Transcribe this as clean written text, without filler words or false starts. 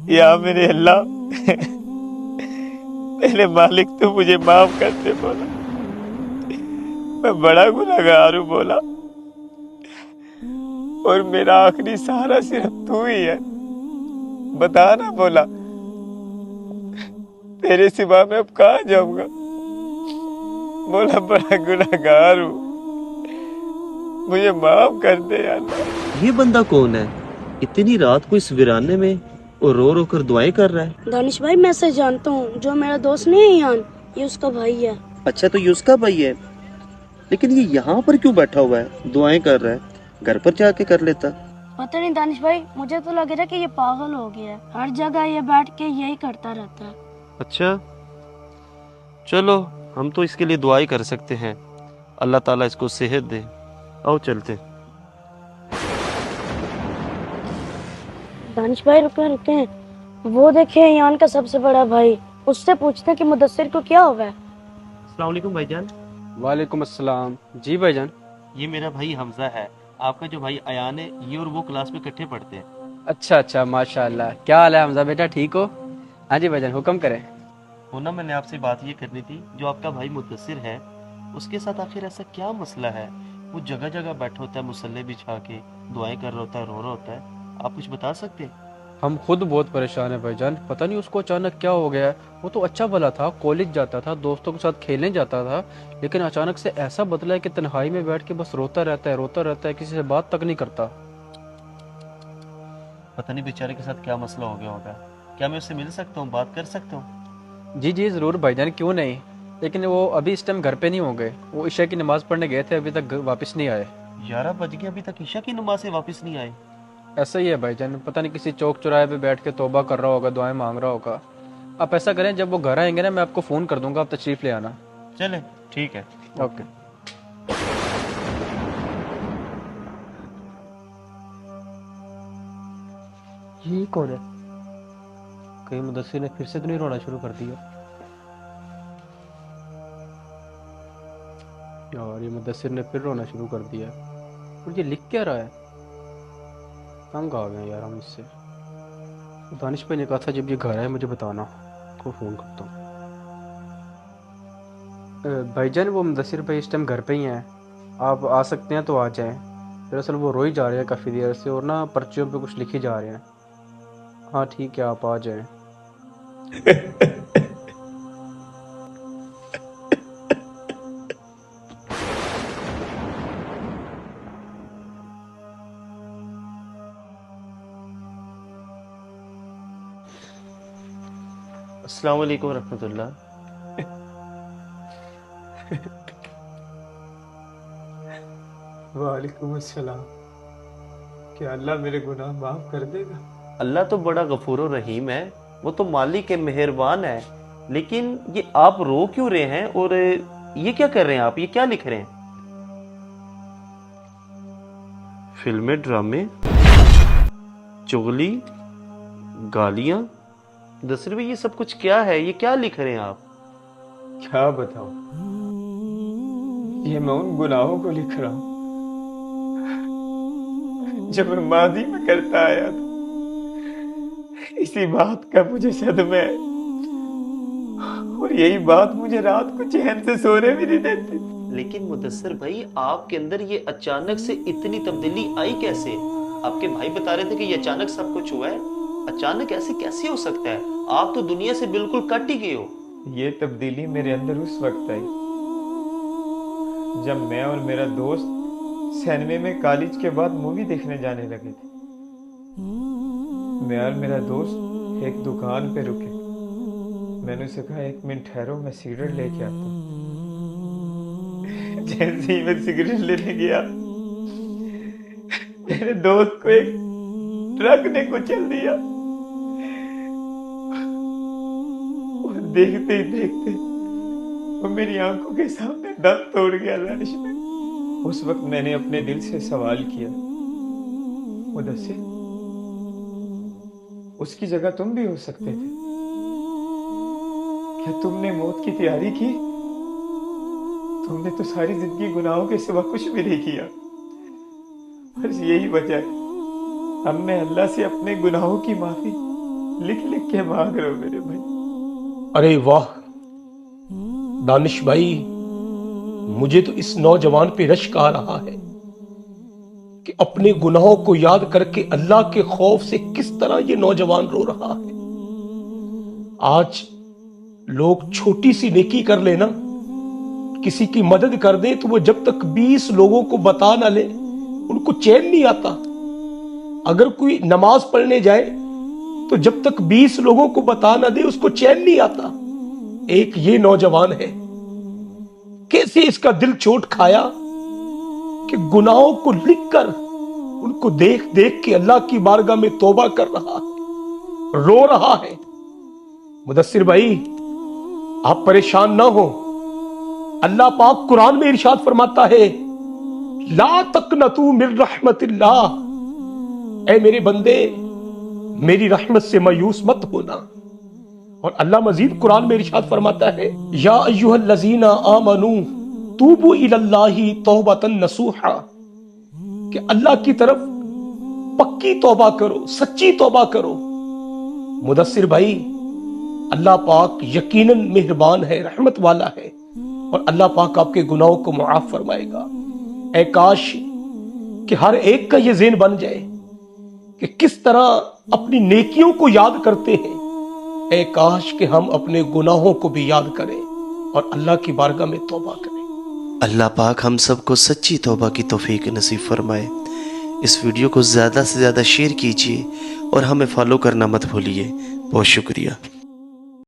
या मेरे अल्लाह, मेरे मालिक तू मुझे माफ कर दे बोला। मैं बड़ा गुनहगार हूँ बोला, और मेरा आखिरी सहारा सिर्फ तू ही है। बता ना बोला, तेरे सिवा मैं अब कहाँ जाऊंगा। बोला बड़ा गुनहगार हूँ, मुझे माफ कर दे या अल्लाह। ये बंदा कौन है? इतनी रात को इस वीराने में और रो रो कर दुआएं कर रहा है। दानिश भाई मैं से जानता हूँ, जो मेरा दोस्त नहीं है यान, ये उसका भाई है। अच्छा, तो ये उसका भाई है, लेकिन ये यहाँ पर क्यों बैठा हुआ है, दुआएं कर रहा है? घर पर जाके कर लेता। पता नहीं दानिश भाई, मुझे तो लग रहा है कि ये पागल हो गया है, हर जगह ये बैठ के यही करता रहता है। अच्छा, चलो हम तो इसके लिए दुआई कर सकते हैं, अल्लाह ताला इसको सेहत दे। आओ चलते। दानिश भाई रुके रुके, वो देखे यान का सबसे बड़ा भाई, उससे पूछते हैं कि मुदस्सिर को क्या हुआ है। अस्सलाम वालेकुम भाईजान। वालेकुम अस्सलाम। जी भाईजान। ये मेरा भाई हमजा है, आपका जो भाई अयान है, ये और वो क्लास में इकट्ठे पढ़ते हैं। अच्छा अच्छा, माशाल्लाह। क्या हाल है हमजा बेटा, ठीक हो? हाँ जी भाईजान, हुक्म करें। वो ना, मैंने आपसे बात ये करनी थी, जो आपका भाई मुद्दसिर है, उसके साथ आखिर ऐसा क्या मसला है? वो जगह जगह बैठा होता है मुसल्ले बिछा के, दुआएं कर रहा होता है, रो रहा होता है। आप कुछ बता सकते हैं? हम खुद बहुत परेशान हैं भाईजान, पता नहीं उसको अचानक क्या हो गया है। वो तो अच्छा भला था, कॉलेज जाता था, दोस्तों के साथ खेलने जाता था, लेकिन अचानक से ऐसा बदला है कि तन्हाई में बैठ के बस रोता रहता है, किसी से बात तक नहीं करता। पता नहीं बेचारे के साथ क्या मसला हो गया होगा। क्या मैं उससे मिल सकता हूँ, बात कर सकता हूँ? जी जी ज़रूर भाईजान, क्यों नहीं। लेकिन वो अभी इस टाइम घर पे नहीं होंगे, वो ईशा की नमाज़ पढ़ने गए थे, अभी तक वापस नहीं आए। 11 बज गए, अभी तक ईशा की नमाज से वापस नहीं आए। ऐसा ही है भाईजान, पता नहीं किसी चौक चौराहे पे बैठ के तौबा कर रहा होगा, दुआएं मांग रहा होगा। आप ऐसा करें, जब वो घर आएंगे ना, मैं आपको फ़ोन कर दूंगा, आप तशरीफ़ ले आना। चले, ठीक है। ओके। ये कौन है? कहीं मुदस्सिर ने फिर से तो नहीं रोना शुरू कर दिया? यार, ये मुदस्सिर ने फिर रोना शुरू कर दिया। और ये लिख क्या रहा है? तंग आ गए यार हम इससे। दानिश भाई ने कहा था जब ये घर आए मुझे बताना, को फ़ोन करता हूँ। भाईजान, वो मुदस्सिर भाई इस टाइम घर पे ही हैं, आप आ सकते हैं तो आ जाएं। दरअसल वो रो ही जा रहे हैं काफ़ी देर से, और ना पर्चियों पे कुछ लिखे जा रहे हैं। हाँ ठीक है, आप आ जाएं। अस्सलाम वालेकुम रहमतुल्लाह। वालेकुम अस्सलाम। क्या अल्लाह मेरे गुनाह माफ कर देगा? अल्लाह तो बड़ा गफूर और रहीम है, वो तो मालिक है, मेहरबान है। लेकिन ये आप रो क्यों रहे हैं, और ये क्या कर रहे हैं आप, ये क्या लिख रहे हैं? फिल्में, ड्रामे, चुगली, गालियां। दसर भाई, ये सब कुछ क्या है, ये क्या लिख रहे हैं आप? क्या बताऊं, ये मैं उन गुनाहों को लिख रहा हूं जो मैं माजी में करता आया था। इसी बात का मुझे सदमा है, और यही बात मुझे रात को चैन से सोने भी नहीं देती। लेकिन मुदस्सिर भाई, आपके अंदर ये अचानक से इतनी तब्दीली आई कैसे? आपके भाई बता रहे थे कि ये अचानक सब कुछ हुआ है, अचानक ऐसे कैसे हो सकता है? आप तो दुनिया से बिल्कुल कट ही गए हो। ये तब्दीली मेरे अंदर उस वक्त आई जब मैं और मेरा दोस्त सिनेमा में कॉलेज के बाद मूवी देखने जाने लगे थे। मैं और मेरा दोस्त एक दुकान पे रुके। मैंने उसे कहा, 1 मिनट ठहरो, मैं सिगरेट लेके आता हूँ। जैसे ही मैं सिगरेट लेने गया, मेरे दोस्त को एक ट्रक ने कुचल दिया, और देखते ही देखते वो मेरी आंखों के सामने दम तोड़ गया लाश में। उस वक्त मैंने अपने दिल से सवाल किया, मुदस्सिर, उसकी जगह तुम भी हो सकते थे। क्या तुमने मौत की तैयारी की? तुमने तो सारी जिंदगी गुनाहों के सिवा कुछ भी नहीं किया। बस यही वजह है अब मैं अल्लाह से अपने गुनाहों की माफी लिख लिख के मांग रहे हो मेरे भाई। अरे वाह दानिश भाई, मुझे तो इस नौजवान पे रश्क आ रहा है कि अपने गुनाहों को याद करके अल्लाह के खौफ से किस तरह ये नौजवान रो रहा है। आज लोग छोटी सी नेकी कर लेना, किसी की मदद कर दें, तो वो जब तक 20 लोगों को बता ना ले उनको चैन नहीं आता। अगर कोई नमाज पढ़ने जाए तो जब तक 20 लोगों को बता ना दे उसको चैन नहीं आता। एक ये नौजवान है, कैसे इसका दिल चोट खाया कि गुनाहों को लिखकर उनको देख देख के अल्लाह की बारगाह में तौबा कर रहा है, रो रहा है। मुदस्सिर भाई आप परेशान ना हो, अल्लाह पाक कुरान में इरशाद फरमाता है, ला तकनतू मिन रहमतिल्लाह, ऐ मेरे बंदे मेरी रहमत से मायूस मत होना। और अल्लाह मजीद कुरान में इरशाद फरमाता है, या अय्युहल्लज़ीना आमनू तूबू इलल्लाहि तौबतन नसूहा, कि अल्लाह की तरफ पक्की तौबा करो, सच्ची तौबा करो। मुदस्सिर भाई अल्लाह पाक यकीनन मेहरबान है, रहमत वाला है, और अल्लाह पाक आपके गुनाहों को मुआफ फरमाएगा। ऐ काश कि हर एक का ये ज़हन बन जाए कि किस तरह अपनी नेकियों को याद करते हैं। ऐ काश कि हम अपने गुनाहों को भी याद करें और अल्लाह की बारगाह में तौबा करें। अल्लाह पाक हम सबको सच्ची तौबा की तौफीक नसीब फरमाए। इस वीडियो को ज़्यादा से ज़्यादा शेयर कीजिए और हमें फॉलो करना मत भूलिए। बहुत शुक्रिया।